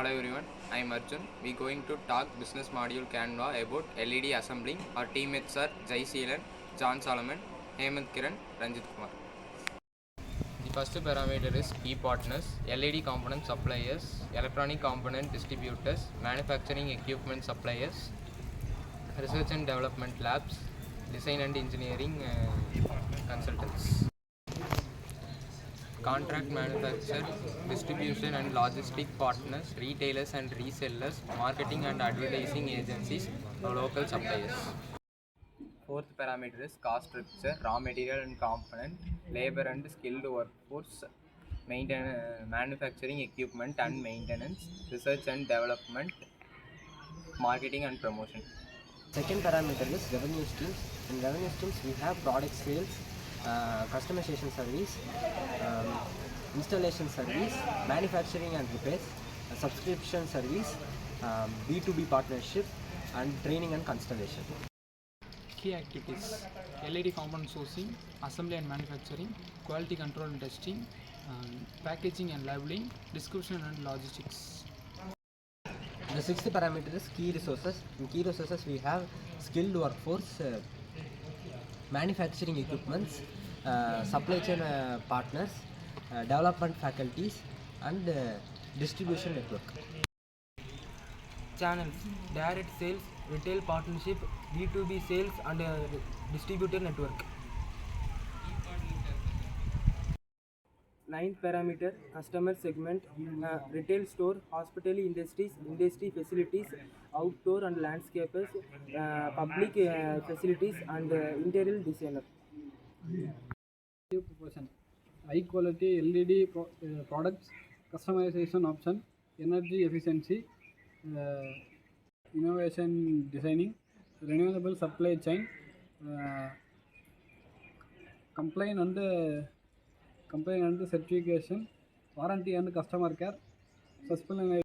Hello everyone, I am Arjun. We are going to talk business module Canva about LED assembling. Our teammates are Jaya Sheelan, John Solomon, Hemant Kiran, Ranjit Kumar. The first parameter is key partners, LED component suppliers, electronic component distributors, manufacturing equipment suppliers, research and development labs, design and engineering consultants. Contract manufacturer, distribution and logistic partners, retailers and resellers, marketing and advertising agencies, local suppliers. Fourth parameter is cost structure, raw material and component, labor and skilled workforce, manufacturing equipment and maintenance, research and development, marketing and promotion. Second parameter is revenue streams. In revenue streams, we have product sales, customization service, installation service, manufacturing and repairs, subscription service, B2B partnership, and training and constellation. Key activities: LED component sourcing, assembly and manufacturing, quality control and testing, packaging and labeling, distribution and logistics. The sixth parameter is key resources. In key resources, we have skilled workforce, manufacturing equipments, supply chain partners, development faculties, and distribution network. Channels: direct sales, retail partnership, B2B sales, and distributor network. Ninth parameter: customer segment, retail store, hospitality industries, industry facilities, outdoor and landscapers, public facilities, and interior designer. Proportion: high quality LED products, customization option, energy efficiency, innovation designing, renewable supply chain, complaint and certification, warranty and customer care, sustainability.